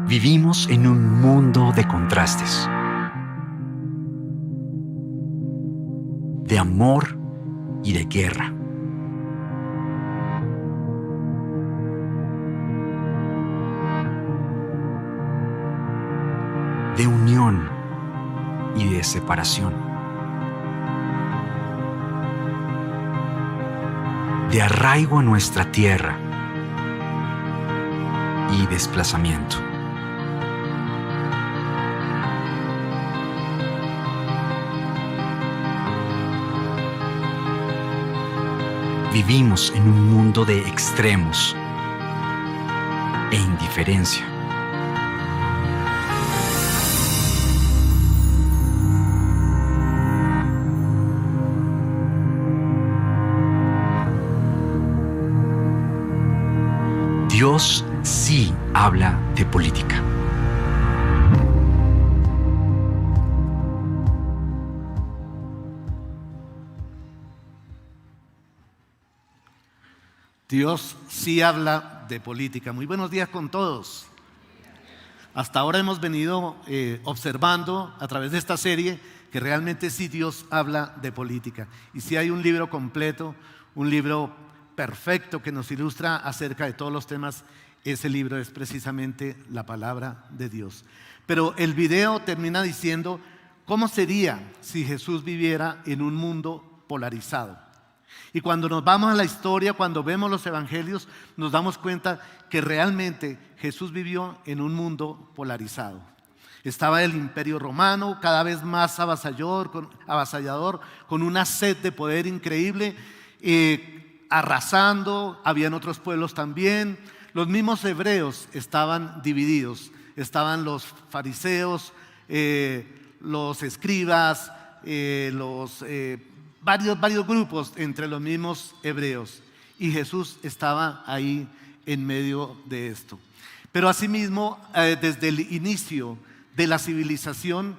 Vivimos en un mundo de contrastes, de amor y de guerra. De unión y de separación. De arraigo a nuestra tierra y desplazamiento. Vivimos en un mundo de extremos e indiferencia. Dios sí habla de política. Dios sí habla de política. Muy buenos días con todos. Hasta ahora hemos venido observando a través de esta serie que realmente sí Dios habla de política. Y sí hay un libro completo, un libro perfecto que nos ilustra acerca de todos los temas. Ese libro es precisamente la palabra de Dios. Pero el video termina diciendo cómo sería si Jesús viviera en un mundo polarizado. Y cuando nos vamos a la historia, cuando vemos los evangelios, nos damos cuenta que realmente Jesús vivió en un mundo polarizado. Estaba el imperio romano, cada vez más avasallador, con una sed de poder increíble, arrasando. Habían otros pueblos también. Los mismos hebreos estaban divididos. Estaban los fariseos, los escribas, varios grupos entre los mismos hebreos, y Jesús estaba ahí en medio de esto. Pero asimismo, desde el inicio de la civilización,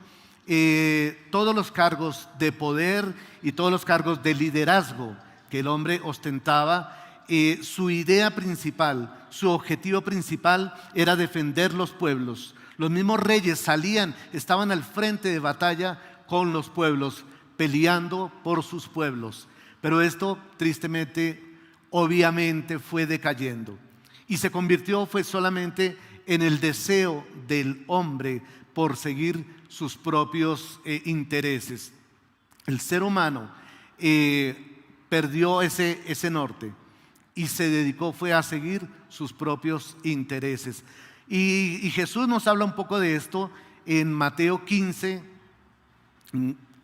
todos los cargos de poder y todos los cargos de liderazgo que el hombre ostentaba, su idea principal, su objetivo principal era defender los pueblos. Los mismos reyes estaban al frente de batalla con los pueblos, peleando por sus pueblos. Pero esto tristemente, obviamente, fue decayendo y se convirtió fue solamente en el deseo del hombre por seguir sus propios intereses. El ser humano perdió ese norte y se dedicó fue a seguir sus propios intereses. Y Jesús nos habla un poco de esto en Mateo 15,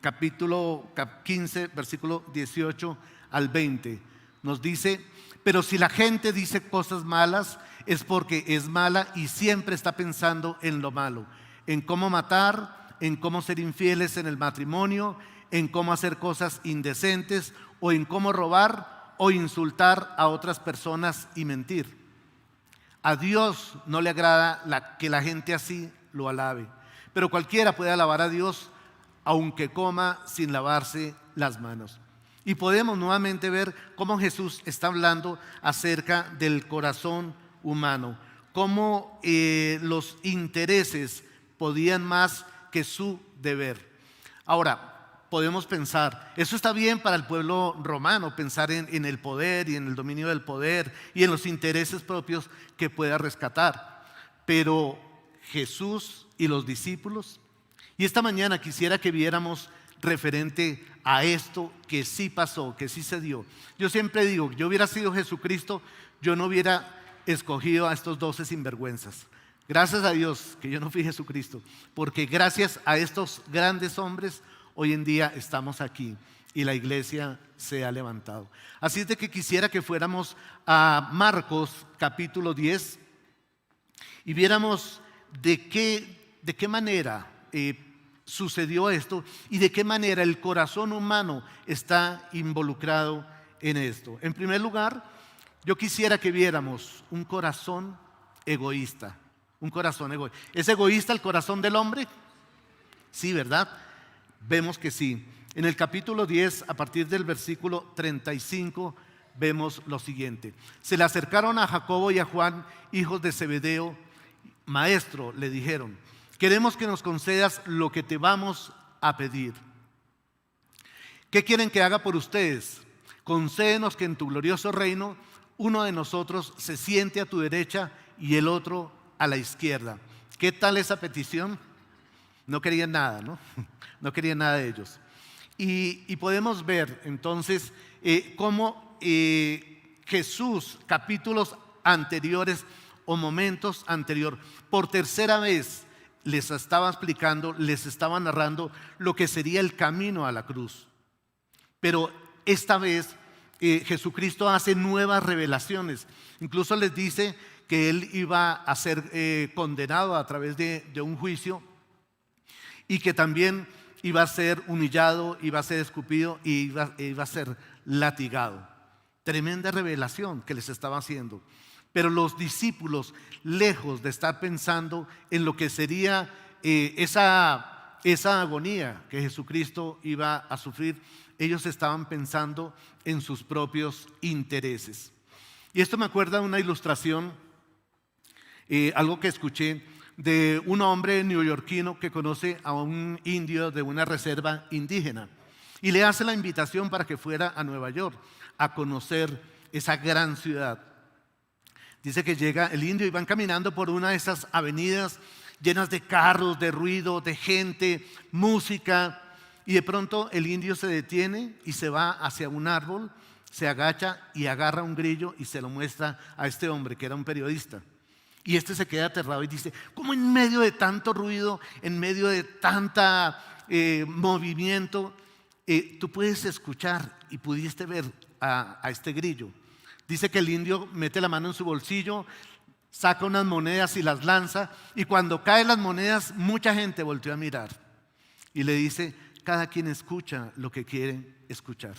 capítulo 15, versículo 18 al 20. Nos dice: pero si la gente dice cosas malas, es porque es mala y siempre está pensando en lo malo, en cómo matar, en cómo ser infieles en el matrimonio, en cómo hacer cosas indecentes, o en cómo robar o insultar a otras personas y mentir. A Dios no le agrada que la gente así lo alabe, pero cualquiera puede alabar a Dios aunque coma sin lavarse las manos. Y podemos nuevamente ver cómo Jesús está hablando acerca del corazón humano, cómo los intereses podían más que su deber. Ahora, podemos pensar, eso está bien para el pueblo romano, pensar en el poder y en el dominio del poder y en los intereses propios que pueda rescatar. Pero Jesús y los discípulos, y esta mañana quisiera que viéramos referente a esto que sí pasó, que sí se dio. Yo siempre digo, yo hubiera sido Jesucristo, yo no hubiera escogido a estos 12 sinvergüenzas. Gracias a Dios que yo no fui Jesucristo, porque gracias a estos grandes hombres hoy en día estamos aquí y la iglesia se ha levantado. Así es de que quisiera que fuéramos a Marcos capítulo 10 y viéramos de qué manera sucedió esto y de qué manera el corazón humano está involucrado en esto. En primer lugar, yo quisiera que viéramos un corazón egoísta. Un corazón egoísta. ¿Es egoísta el corazón del hombre? Sí, ¿verdad? Vemos que sí. En el capítulo 10, a partir del versículo 35, vemos lo siguiente: se le acercaron a Jacobo y a Juan, hijos de Zebedeo, Maestro, le dijeron, queremos que nos concedas lo que te vamos a pedir. ¿Qué quieren que haga por ustedes? Concédenos que en tu glorioso reino uno de nosotros se siente a tu derecha y el otro a la izquierda. ¿Qué tal esa petición? No querían nada, ¿no? No querían nada de ellos. Y podemos ver entonces cómo Jesús, capítulos anteriores o momentos anterior, por tercera vez les estaba explicando, les estaba narrando lo que sería el camino a la cruz. Pero esta vez Jesucristo hace nuevas revelaciones. Incluso les dice que Él iba a ser condenado a través de un juicio y que también iba a ser humillado, iba a ser escupido y iba a ser latigado. Tremenda revelación que les estaba haciendo. Pero los discípulos, lejos de estar pensando en lo que sería esa agonía que Jesucristo iba a sufrir, ellos estaban pensando en sus propios intereses. Y esto me acuerda de una ilustración, algo que escuché de un hombre neoyorquino que conoce a un indio de una reserva indígena y le hace la invitación para que fuera a Nueva York a conocer esa gran ciudad. Dice que llega el indio y van caminando por una de esas avenidas llenas de carros, de ruido, de gente, música, y de pronto el indio se detiene y se va hacia un árbol, se agacha y agarra un grillo y se lo muestra a este hombre que era un periodista. Y este se queda aterrado y dice, ¿cómo en medio de tanto ruido, en medio de tanta movimiento, tú puedes escuchar y pudiste ver a este grillo? Dice que el indio mete la mano en su bolsillo, saca unas monedas y las lanza, y cuando caen las monedas mucha gente volteó a mirar y le dice, cada quien escucha lo que quiere escuchar.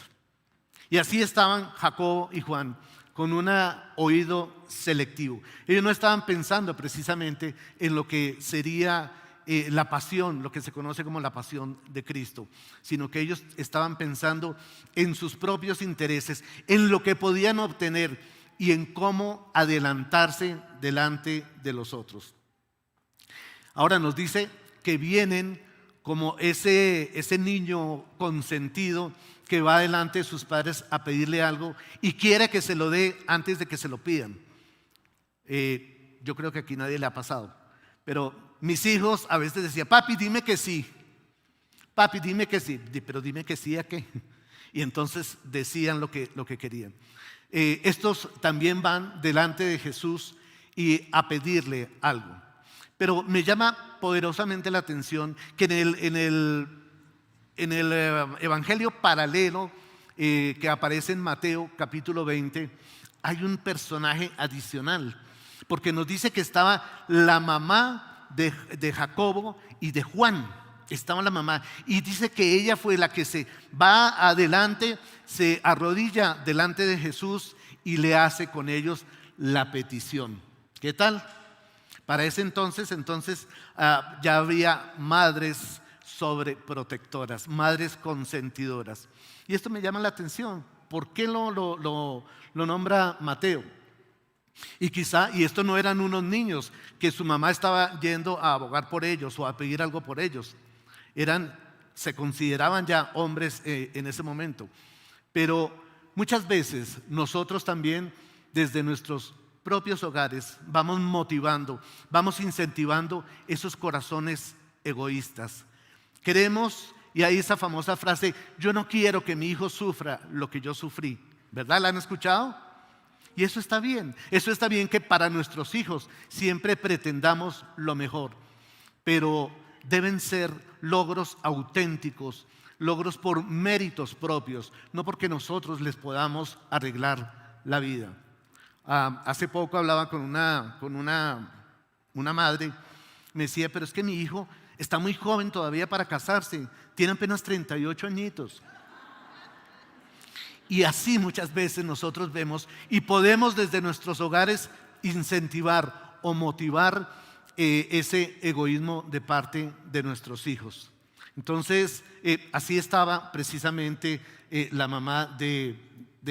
Y así estaban Jacobo y Juan, con un oído selectivo. Ellos no estaban pensando precisamente en lo que sería la pasión, lo que se conoce como la pasión de Cristo, sino que ellos estaban pensando en sus propios intereses, en lo que podían obtener y en cómo adelantarse delante de los otros. Ahora nos dice que vienen como ese niño consentido que va delante de sus padres a pedirle algo y quiere que se lo dé antes de que se lo pidan. Yo creo que aquí nadie le ha pasado, pero mis hijos a veces decían, papi, dime que sí. Papi, dime que sí. Pero dime que sí, ¿a qué? Y entonces decían lo que querían. Estos también van delante de Jesús y a pedirle algo. Pero me llama poderosamente la atención que en el evangelio paralelo que aparece en Mateo capítulo 20 hay un personaje adicional, porque nos dice que estaba la mamá de Jacobo y de Juan. Estaba la mamá y dice que ella fue la que se va adelante, se arrodilla delante de Jesús y le hace con ellos la petición. ¿Qué tal? Para ese entonces ya había madres sobreprotectoras, madres consentidoras. Y esto me llama la atención. ¿Por qué lo nombra Mateo? Y esto no eran unos niños que su mamá estaba yendo a abogar por ellos o a pedir algo por ellos. Se consideraban ya hombres en ese momento. Pero muchas veces nosotros también desde nuestros propios hogares vamos motivando, vamos incentivando esos corazones egoístas. Queremos, y hay esa famosa frase, yo no quiero que mi hijo sufra lo que yo sufrí. ¿Verdad? ¿La han escuchado? Y eso está bien que para nuestros hijos siempre pretendamos lo mejor, pero deben ser logros auténticos, logros por méritos propios, no porque nosotros les podamos arreglar la vida. Hace poco hablaba con una madre, me decía, pero es que mi hijo está muy joven todavía para casarse, tiene apenas 38 añitos. Y así muchas veces nosotros vemos y podemos desde nuestros hogares incentivar o motivar ese egoísmo de parte de nuestros hijos. Entonces, así estaba precisamente la mamá de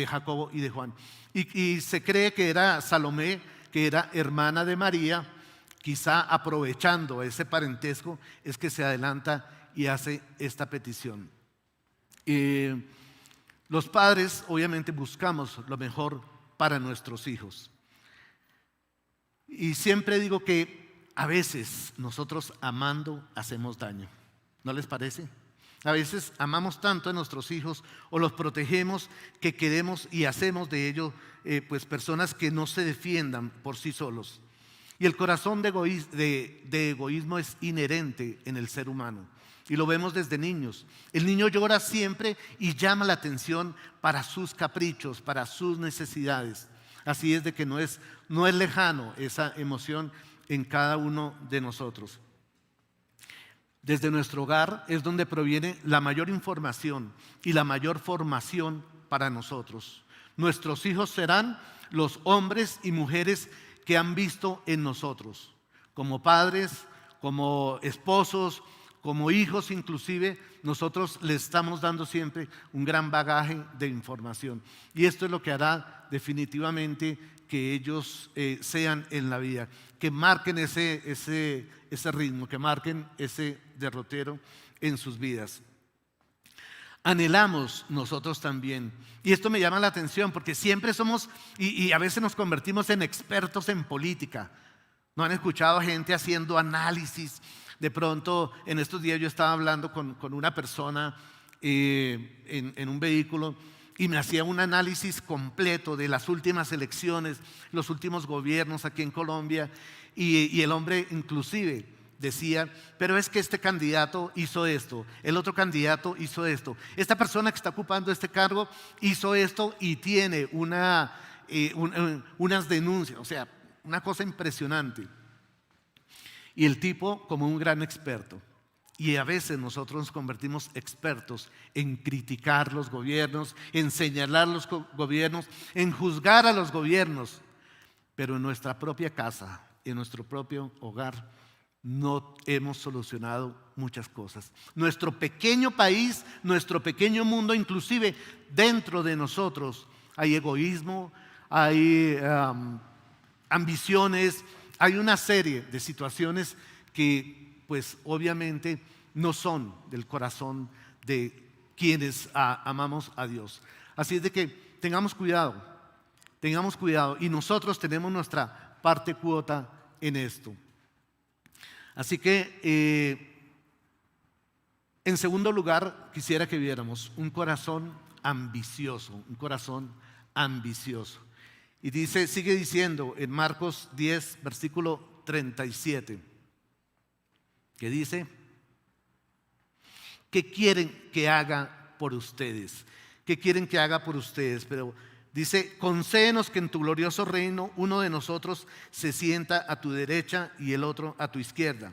Jacobo y de Juan. Y se cree que era Salomé, que era hermana de María, quizá aprovechando ese parentesco, es que se adelanta y hace esta petición. Los padres obviamente buscamos lo mejor para nuestros hijos. Y siempre digo que a veces nosotros amando hacemos daño. ¿No les parece? A veces amamos tanto a nuestros hijos o los protegemos que queremos y hacemos de ellos pues personas que no se defiendan por sí solos. Y el corazón de egoísmo es inherente en el ser humano. Y lo vemos desde niños. El niño llora siempre y llama la atención para sus caprichos, para sus necesidades. Así es de que no es lejano esa emoción en cada uno de nosotros. Desde nuestro hogar es donde proviene la mayor información y la mayor formación para nosotros. Nuestros hijos serán los hombres y mujeres que han visto en nosotros, como padres, como esposos, como hijos inclusive. Nosotros les estamos dando siempre un gran bagaje de información. Y esto es lo que hará definitivamente que ellos sean en la vida, que marquen ese ritmo, que marquen ese derrotero en sus vidas. Anhelamos nosotros también, y esto me llama la atención porque siempre somos, y a veces nos convertimos en expertos en política. ¿No han escuchado a gente haciendo análisis? De pronto, en estos días yo estaba hablando con una persona en un vehículo y me hacía un análisis completo de las últimas elecciones, los últimos gobiernos aquí en Colombia, y el hombre inclusive decía, pero es que este candidato hizo esto, el otro candidato hizo esto, esta persona que está ocupando este cargo hizo esto y tiene unas denuncias, o sea, una cosa impresionante. Y el tipo como un gran experto. Y a veces nosotros nos convertimos expertos en criticar los gobiernos, en señalar los gobiernos, en juzgar a los gobiernos. Pero en nuestra propia casa, en nuestro propio hogar, no hemos solucionado muchas cosas. Nuestro pequeño país, nuestro pequeño mundo, inclusive dentro de nosotros hay egoísmo, hay ambiciones, hay una serie de situaciones que pues obviamente no son del corazón de quienes amamos a Dios. Así es de que tengamos cuidado y nosotros tenemos nuestra parte cuota en esto. Así que en segundo lugar quisiera que viéramos un corazón ambicioso, Y sigue diciendo en Marcos 10, versículo 37, que dice, ¿qué quieren que haga por ustedes? ¿Qué quieren que haga por ustedes? Pero dice, concédenos que en tu glorioso reino uno de nosotros se sienta a tu derecha y el otro a tu izquierda.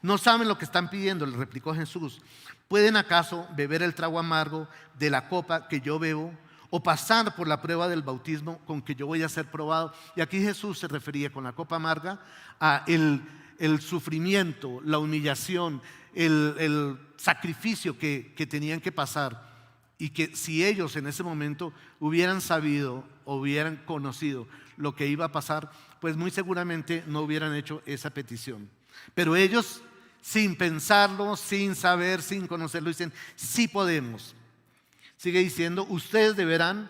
No saben lo que están pidiendo, le replicó Jesús. ¿Pueden acaso beber el trago amargo de la copa que yo bebo? ¿O pasar por la prueba del bautismo con que yo voy a ser probado? Y aquí Jesús se refería con la copa amarga a el sufrimiento, la humillación, el sacrificio que tenían que pasar. Y que si ellos en ese momento hubieran sabido o hubieran conocido lo que iba a pasar, pues muy seguramente no hubieran hecho esa petición. Pero ellos, sin pensarlo, sin saber, sin conocerlo, dicen, sí podemos. Sigue diciendo, ustedes beberán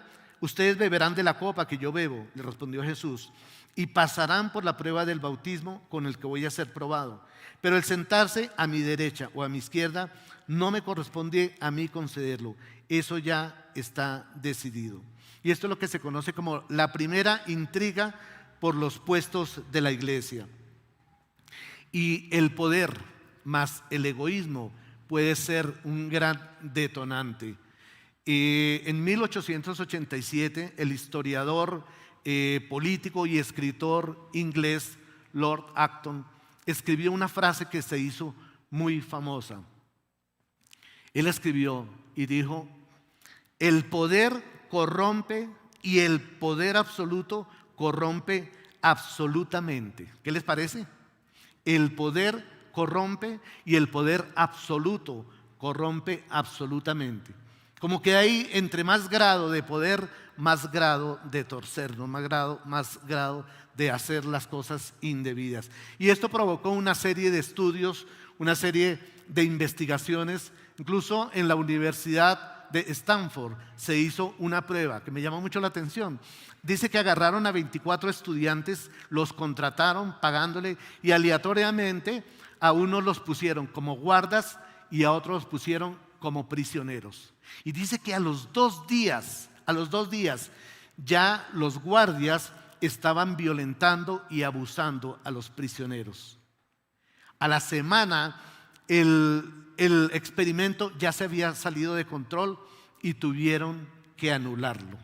de la copa que yo bebo, le respondió Jesús, y pasarán por la prueba del bautismo con el que voy a ser probado. Pero el sentarse a mi derecha o a mi izquierda no me corresponde a mí concederlo. Eso ya está decidido. Y esto es lo que se conoce como la primera intriga por los puestos de la iglesia. Y el poder más el egoísmo puede ser un gran detonante. En 1887, el historiador, político y escritor inglés Lord Acton escribió una frase que se hizo muy famosa. Él escribió y dijo, el poder corrompe y el poder absoluto corrompe absolutamente. ¿Qué les parece? El poder corrompe y el poder absoluto corrompe absolutamente. Como que hay entre más grado de poder, más grado de torcernos, más grado de hacer las cosas indebidas. Y esto provocó una serie de estudios, una serie de investigaciones. Incluso en la Universidad de Stanford se hizo una prueba que me llamó mucho la atención. Dice que agarraron a 24 estudiantes, los contrataron pagándole y aleatoriamente a unos los pusieron como guardas y a otros los pusieron como prisioneros. Y dice que a los 2 días, ya los guardias estaban violentando y abusando a los prisioneros. A la semana el experimento ya se había salido de control y tuvieron que anularlo.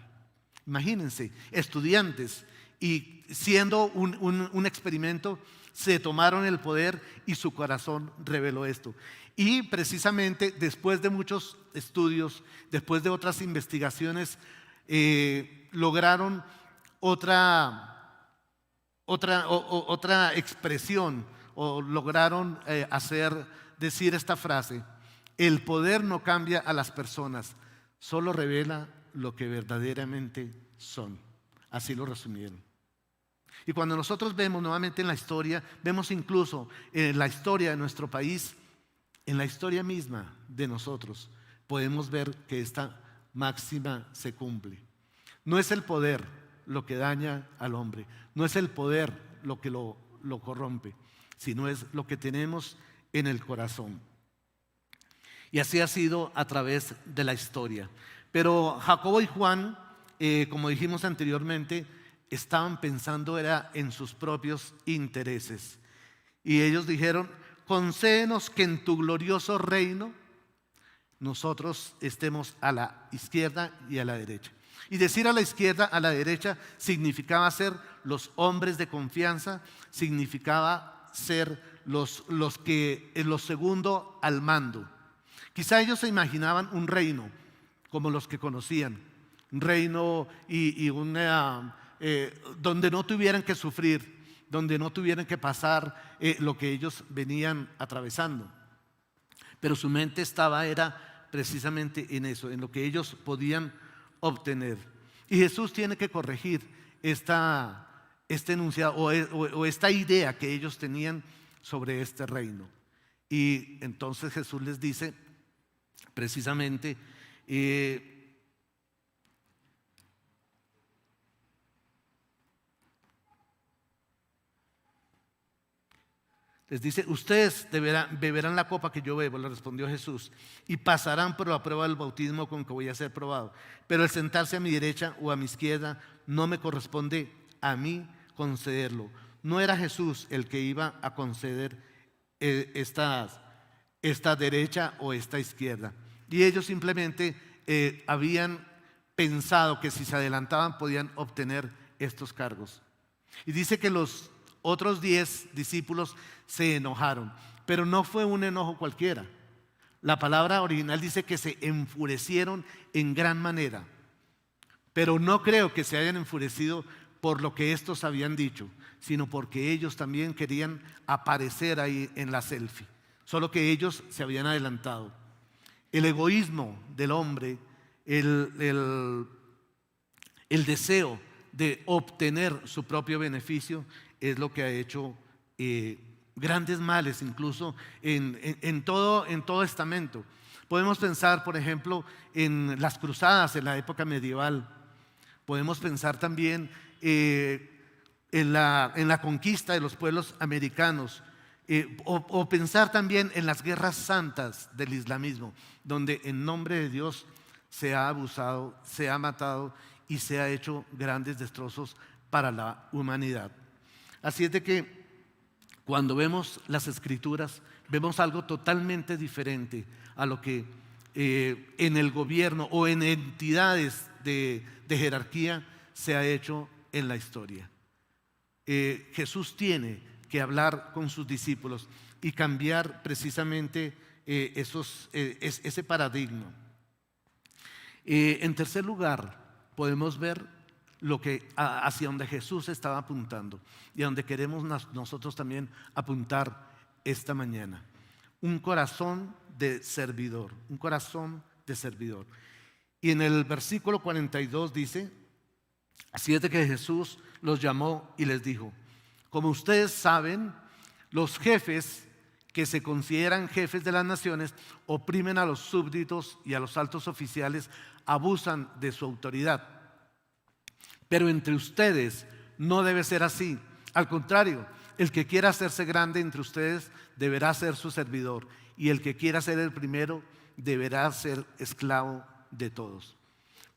Imagínense, estudiantes, y siendo un experimento, se tomaron el poder y su corazón reveló esto. Y precisamente después de muchos estudios, después de otras investigaciones, lograron otra expresión, o lograron decir esta frase: el poder no cambia a las personas, solo revela lo que verdaderamente son. Así lo resumieron. Y cuando nosotros vemos nuevamente en la historia, vemos incluso en la historia de nuestro país, en la historia misma de nosotros, podemos ver que esta máxima se cumple. No es el poder lo que daña al hombre, no es el poder lo que lo corrompe, sino es lo que tenemos en el corazón. Y así ha sido a través de la historia. Pero Jacobo y Juan, como dijimos anteriormente, estaban pensando era en sus propios intereses. Y ellos dijeron: concédenos que en tu glorioso reino nosotros estemos a la izquierda y a la derecha. Y decir a la izquierda, a la derecha, significaba ser los hombres de confianza, significaba ser los segundos al mando. Quizá ellos se imaginaban un reino como los que conocían, un reino donde no tuvieran que sufrir, donde no tuvieran que pasar lo que ellos venían atravesando. Pero su mente era precisamente en eso, en lo que ellos podían obtener. Y Jesús tiene que corregir este enunciado o esta idea que ellos tenían sobre este reino. Y entonces Jesús les dice precisamente, les dice: ustedes beberán la copa que yo bebo, le respondió Jesús, y pasarán por la prueba del bautismo con que voy a ser probado. Pero el sentarse a mi derecha o a mi izquierda no me corresponde a mí concederlo. No era Jesús el que iba a conceder esta derecha o esta izquierda. Y ellos simplemente habían pensado que si se adelantaban podían obtener estos cargos. Y dice que los otros 10 discípulos se enojaron, pero no fue un enojo cualquiera. La palabra original dice que se enfurecieron en gran manera, pero no creo que se hayan enfurecido por lo que estos habían dicho, sino porque ellos también querían aparecer ahí en la selfie, solo que ellos se habían adelantado. El egoísmo del hombre, el deseo de obtener su propio beneficio es lo que ha hecho grandes males, incluso en todo estamento. Podemos pensar, por ejemplo, en las cruzadas en la época medieval. Podemos pensar también en la conquista de los pueblos americanos, o pensar también en las guerras santas del islamismo, donde en nombre de Dios se ha abusado, se ha matado y se ha hecho grandes destrozos para la humanidad. Así es de que cuando vemos las Escrituras, vemos algo totalmente diferente a lo que en el gobierno o en entidades de jerarquía se ha hecho en la historia. Jesús tiene que hablar con sus discípulos y cambiar precisamente ese paradigma. En tercer lugar, podemos ver hacia donde Jesús estaba apuntando y a donde queremos nosotros también apuntar esta mañana. Un corazón de servidor, un corazón de servidor. Y en el versículo 42 dice: así es de que Jesús los llamó y les dijo: como ustedes saben, los jefes que se consideran jefes de las naciones oprimen a los súbditos y a los altos oficiales, abusan de su autoridad. Pero entre ustedes no debe ser así. Al contrario, el que quiera hacerse grande entre ustedes deberá ser su servidor, y el que quiera ser el primero deberá ser esclavo de todos.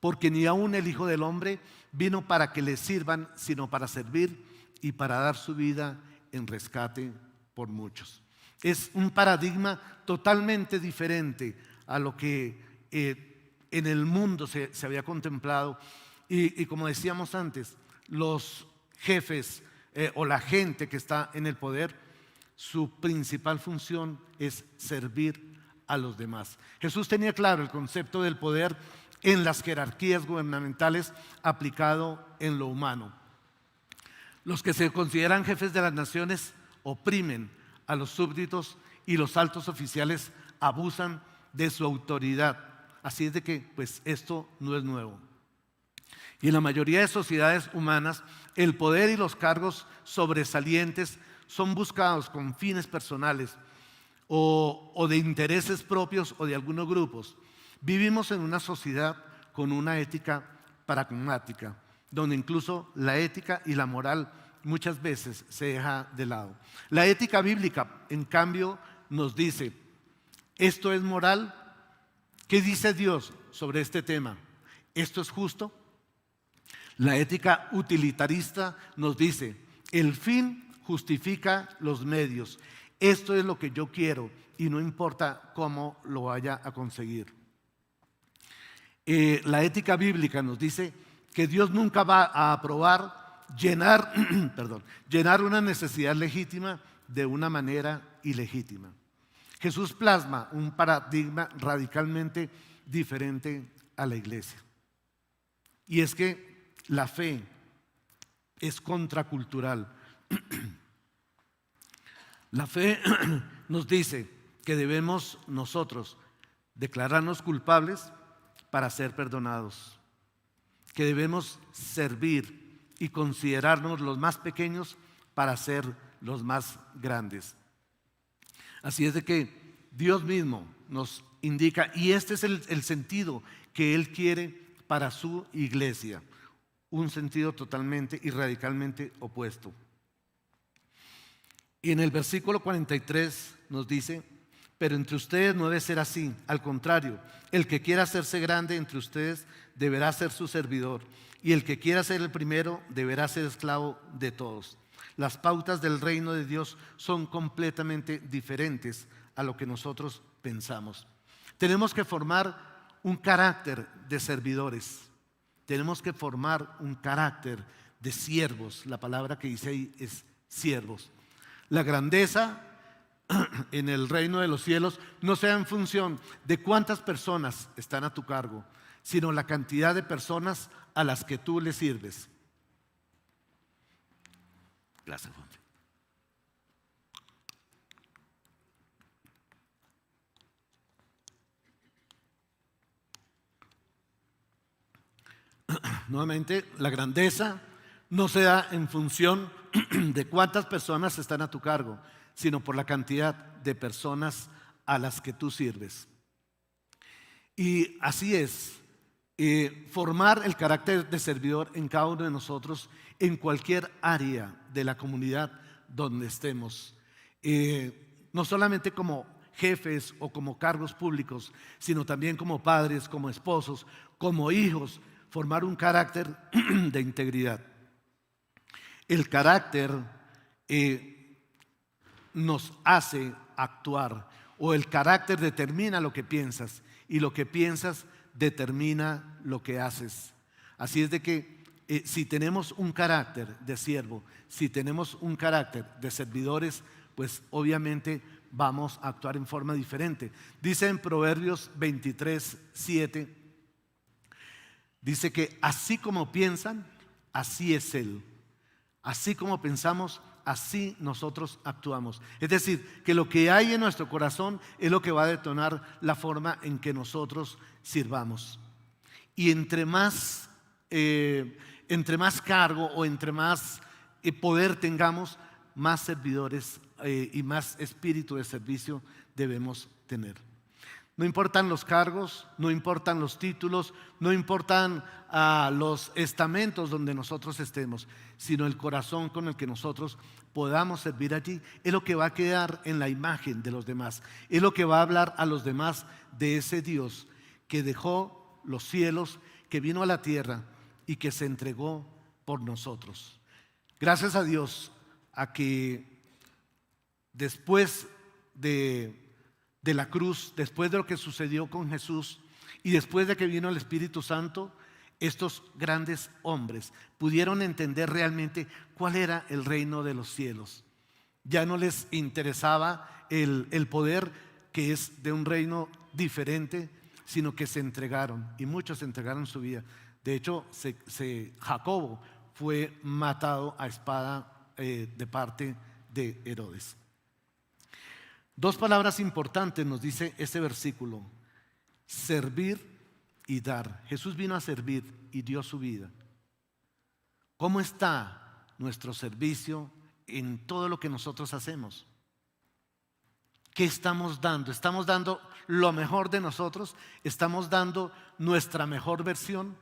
Porque ni aun el Hijo del Hombre vino para que le sirvan, sino para servir y para dar su vida en rescate por muchos. Es un paradigma totalmente diferente a lo que en el mundo se había contemplado. Y como decíamos antes, los jefes o la gente que está en el poder, su principal función es servir a los demás. Jesús tenía claro el concepto del poder en las jerarquías gubernamentales aplicado en lo humano. Los que se consideran jefes de las naciones oprimen a los súbditos y los altos oficiales abusan de su autoridad. Así es de que pues esto no es nuevo. Y en la mayoría de sociedades humanas, el poder y los cargos sobresalientes son buscados con fines personales o de intereses propios o de algunos grupos. Vivimos en una sociedad con una ética pragmática, donde incluso la ética y la moral muchas veces se deja de lado. La ética bíblica, en cambio, nos dice: ¿esto es moral? ¿Qué dice Dios sobre este tema? ¿Esto es justo? La ética utilitarista nos dice: el fin justifica los medios. Esto es lo que yo quiero y no importa cómo lo vaya a conseguir. La ética bíblica nos dice que Dios nunca va a aprobar llenar una necesidad legítima de una manera ilegítima. Jesús plasma un paradigma radicalmente diferente a la iglesia. Y es que la fe es contracultural. La fe nos dice que debemos nosotros declararnos culpables para ser perdonados, que debemos servir y considerarnos los más pequeños para ser los más grandes. Así es de que Dios mismo nos indica, y este es el sentido que Él quiere para su iglesia, un sentido totalmente y radicalmente opuesto. Y en el versículo 43 nos dice: pero entre ustedes no debe ser así, al contrario, el que quiera hacerse grande entre ustedes deberá ser su servidor, y el que quiera ser el primero deberá ser esclavo de todos. Las pautas del reino de Dios son completamente diferentes a lo que nosotros pensamos. Tenemos que formar un carácter de servidores, tenemos que formar un carácter de siervos. La palabra que dice ahí es siervos. La grandeza en el reino de los cielos no sea en función de cuántas personas están a tu cargo, sino la cantidad de personas a las que tú le sirves. Gracias, Juan. Nuevamente, la grandeza no se da en función de cuántas personas están a tu cargo, sino por la cantidad de personas a las que tú sirves. Y así es, formar el carácter de servidor en cada uno de nosotros, en cualquier área de la comunidad donde estemos, no solamente como jefes o como cargos públicos, sino también como padres, como esposos, como hijos, formar un carácter de integridad. El carácter nos hace actuar, o el carácter determina lo que piensas, y lo que piensas determina lo que haces. Así es de que si tenemos un carácter de siervo, si tenemos un carácter de servidores, pues obviamente vamos a actuar en forma diferente. Dice en Proverbios 23:7, dice que así como piensan, así es Él. Así como pensamos, así nosotros actuamos. Es decir, que lo que hay en nuestro corazón es lo que va a detonar la forma en que nosotros sirvamos. Y entre más cargo o entre más poder tengamos, más servidores y más espíritu de servicio debemos tener. No importan los cargos, no importan los títulos, no importan los estamentos donde nosotros estemos, sino el corazón con el que nosotros podamos servir allí. Es lo que va a quedar en la imagen de los demás. Es lo que va a hablar a los demás de ese Dios que dejó los cielos, que vino a la tierra y que se entregó por nosotros. Gracias a Dios a que después de la cruz, después de lo que sucedió con Jesús y después de que vino el Espíritu Santo, estos grandes hombres pudieron entender realmente cuál era el reino de los cielos. Ya no les interesaba el poder que es de un reino diferente, sino que se entregaron, y muchos entregaron su vida. De hecho, Jacobo fue matado a espada de parte de Herodes. Dos palabras importantes nos dice este versículo: servir y dar. Jesús vino a servir y dio su vida. ¿Cómo está nuestro servicio en todo lo que nosotros hacemos? ¿Qué estamos dando? ¿Estamos dando lo mejor de nosotros? ¿Estamos dando nuestra mejor versión?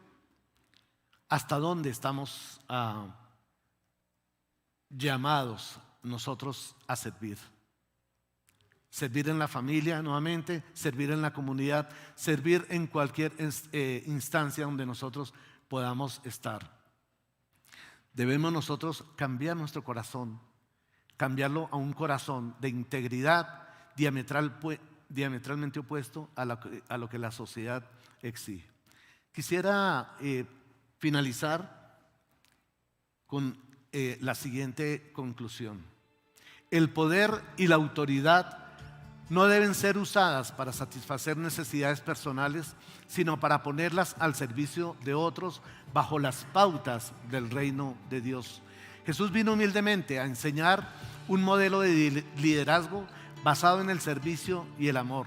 ¿Hasta dónde estamos llamados nosotros a servir? Servir en la familia nuevamente, servir en la comunidad, servir en cualquier instancia donde nosotros podamos estar. Debemos nosotros cambiar nuestro corazón, cambiarlo a un corazón de integridad diametralmente opuesto a lo que la sociedad exige. Quisiera finalizar con la siguiente conclusión. El poder y la autoridad no deben ser usadas para satisfacer necesidades personales, sino para ponerlas al servicio de otros bajo las pautas del reino de Dios. Jesús vino humildemente a enseñar un modelo de liderazgo basado en el servicio y el amor,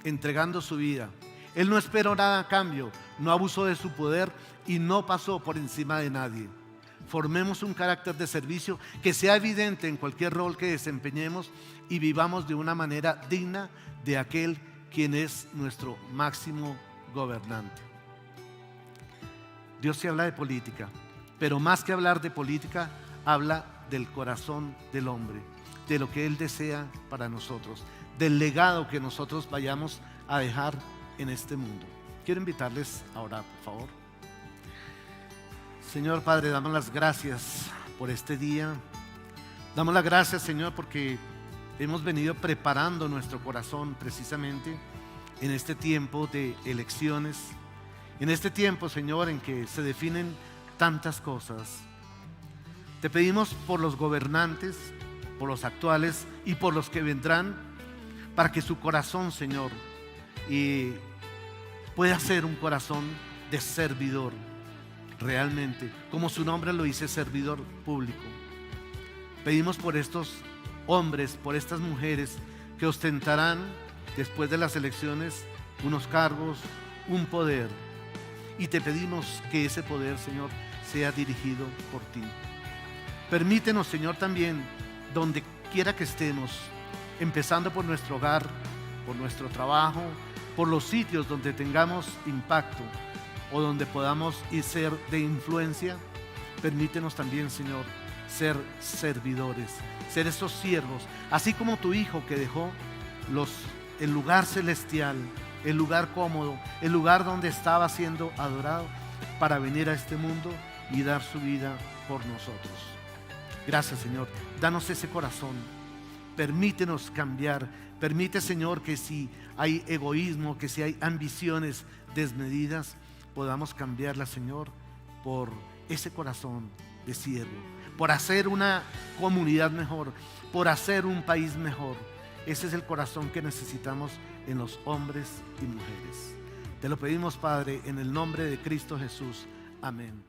entregando su vida. Él no esperó nada a cambio, no abusó de su poder y no pasó por encima de nadie. Formemos un carácter de servicio que sea evidente en cualquier rol que desempeñemos y vivamos de una manera digna de aquel quien es nuestro máximo gobernante. Dios sí habla de política, pero más que hablar de política, habla del corazón del hombre, de lo que Él desea para nosotros, del legado que nosotros vayamos a dejar en este mundo. Quiero invitarles a orar, por favor. Señor Padre, damos las gracias por este día. Damos las gracias, Señor, porque hemos venido preparando nuestro corazón precisamente en este tiempo de elecciones, en este tiempo, Señor, en que se definen tantas cosas. Te pedimos por los gobernantes, por los actuales y por los que vendrán, para que su corazón, Señor, pueda ser un corazón de servidor. Realmente, como su nombre lo dice, servidor público. Pedimos por estos hombres, por estas mujeres que ostentarán después de las elecciones unos cargos, un poder. Y te pedimos que ese poder, Señor, sea dirigido por ti. Permítenos, Señor, también, donde quiera que estemos, empezando por nuestro hogar, por nuestro trabajo, por los sitios donde tengamos impacto, o donde podamos ser de influencia, permítenos también, Señor, ser servidores, ser esos siervos, así como tu Hijo que dejó el lugar celestial, el lugar cómodo, el lugar donde estaba siendo adorado, para venir a este mundo y dar su vida por nosotros. Gracias, Señor, danos ese corazón, permítenos cambiar, permite, Señor, que si hay egoísmo, que si hay ambiciones desmedidas, podamos cambiarla, Señor, por ese corazón de siervo, por hacer una comunidad mejor, por hacer un país mejor. Ese es el corazón que necesitamos en los hombres y mujeres. Te lo pedimos, Padre, en el nombre de Cristo Jesús. Amén.